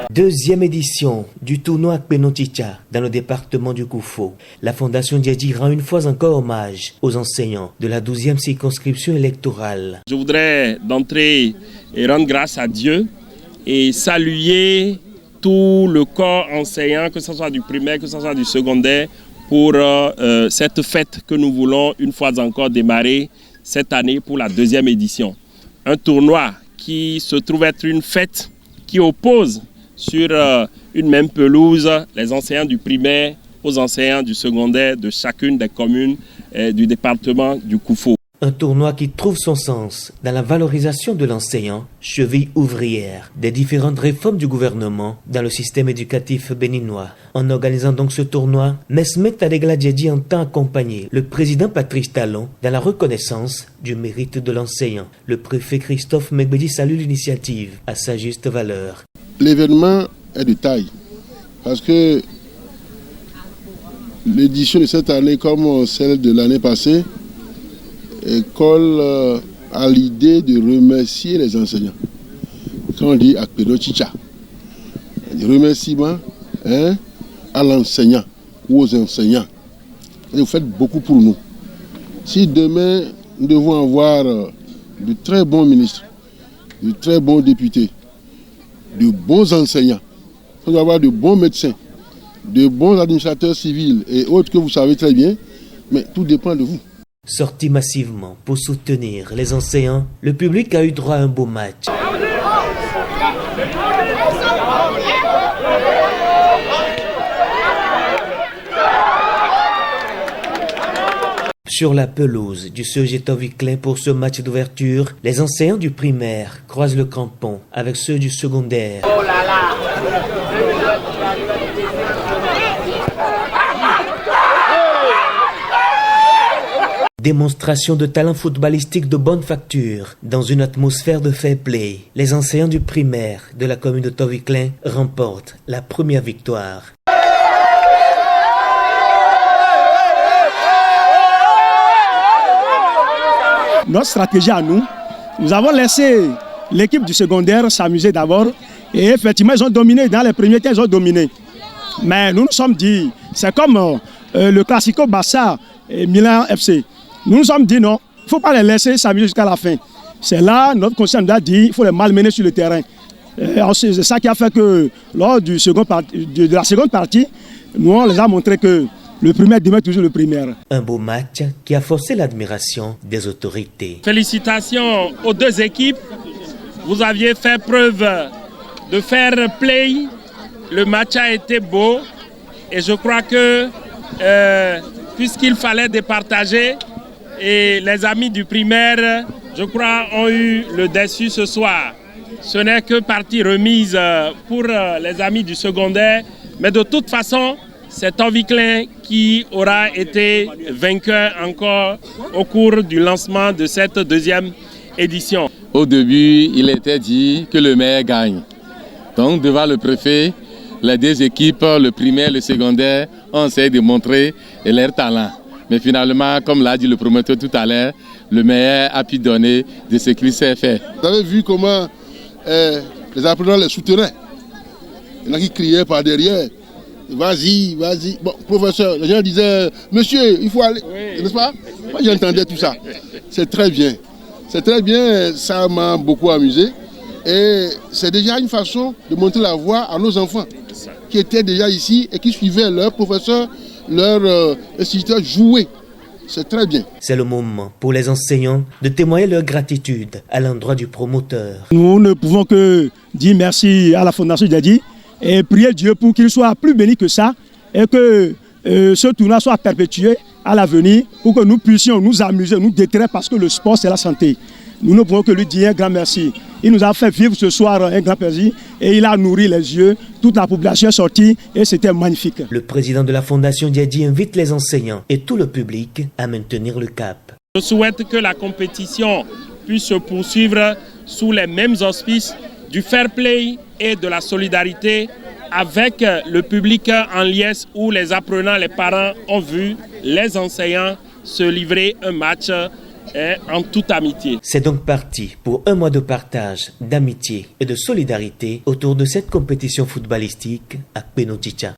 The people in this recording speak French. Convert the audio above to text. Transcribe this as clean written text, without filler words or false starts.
Deuxième édition du tournoi Akpeno-Chicha dans le département du Koufo. La Fondation Diadji rend une fois encore hommage aux enseignants de la 12e circonscription électorale. Je voudrais d'entrée rendre grâce à Dieu et saluer tout le corps enseignant, que ce soit du primaire, que ce soit du secondaire, pour cette fête que nous voulons une fois encore démarrer cette année pour la deuxième édition. Un tournoi qui se trouve être une fête qui oppose sur une même pelouse les enseignants du primaire aux enseignants du secondaire de chacune des communes du département du Koufo. Un tournoi qui trouve son sens dans la valorisation de l'enseignant, cheville ouvrière des différentes réformes du gouvernement dans le système éducatif béninois. En organisant donc ce tournoi, Mesmet Adegla Diadji entend accompagner le président Patrice Talon dans la reconnaissance du mérite de l'enseignant. Le préfet Christophe Megbedi salue l'initiative à sa juste valeur. L'événement est de taille parce que l'édition de cette année, comme celle de l'année passée, colle à l'idée de remercier les enseignants. Quand on dit Akpeno-Chicha, des remerciements à l'enseignant ou aux enseignants. Et vous faites beaucoup pour nous. Si demain nous devons avoir de très bons ministres, de très bons députés, de bons enseignants, nous devons avoir de bons médecins, de bons administrateurs civils et autres que vous savez très bien, mais tout dépend de vous. Sorti massivement pour soutenir les enseignants, le public a eu droit à un beau match. Sur la pelouse du CEG Toviclin pour ce match d'ouverture, les enseignants du primaire croisent le crampon avec ceux du secondaire. Oh là là. Démonstration de talent footballistique de bonne facture dans une atmosphère de fair play. Les enseignants du primaire de la commune de Toviclin remportent la première victoire. Notre stratégie à nous, nous avons laissé l'équipe du secondaire s'amuser d'abord et effectivement ils ont dominé, dans les premiers temps ils ont dominé. Mais nous nous sommes dit, c'est comme le Classico Barça et Milan FC. Nous nous sommes dit non, il ne faut pas les laisser s'amuser jusqu'à la fin. C'est là, notre conseil nous a dit, il faut les malmener sur le terrain. C'est ça qui a fait que lors de la seconde partie, nous on les a montré que le primaire demeure toujours le primaire. Un beau match qui a forcé l'admiration des autorités. Félicitations aux deux équipes. Vous aviez fait preuve de fair play. Le match a été beau. Et je crois que puisqu'il fallait départager, et les amis du primaire, je crois, ont eu le déçu ce soir. Ce n'est que partie remise pour les amis du secondaire. Mais de toute façon, c'est Toviclin qui aura été vainqueur encore au cours du lancement de cette deuxième édition. Au début, il était dit que le meilleur gagne. Donc, devant le préfet, les deux équipes, le primaire et le secondaire, ont essayé de montrer leur talent. Mais finalement, comme l'a dit le promoteur tout à l'heure, le meilleur a pu donner de ce qu'il s'est fait. Vous avez vu comment les apprenants les soutenaient. Il y en a qui criaient par derrière. Vas-y, vas-y. Bon, professeur, les gens disaient, monsieur, il faut aller. Oui. N'est-ce pas? Moi, j'entendais tout ça. C'est très bien. C'est très bien, ça m'a beaucoup amusé. Et c'est déjà une façon de montrer la voie à nos enfants qui étaient déjà ici et qui suivaient leur professeur, leur instituteur jouer. C'est très bien. C'est le moment pour les enseignants de témoigner leur gratitude à l'endroit du promoteur. Nous ne pouvons que dire merci à la Fondation Diadji et prier Dieu pour qu'il soit plus béni que ça et que ce tournoi soit perpétué à l'avenir pour que nous puissions nous amuser, nous détraire parce que le sport c'est la santé. Nous ne pouvons que lui dire un grand merci. Il nous a fait vivre ce soir un grand plaisir et il a nourri les yeux. Toute la population est sortie et c'était magnifique. Le président de la Fondation Diadji invite les enseignants et tout le public à maintenir le cap. Je souhaite que la compétition puisse se poursuivre sous les mêmes auspices du fair play et de la solidarité avec le public en liesse où les apprenants, les parents ont vu les enseignants se livrer un match en toute amitié. C'est donc parti pour un mois de partage, d'amitié et de solidarité autour de cette compétition footballistique à Kpeno Chicha.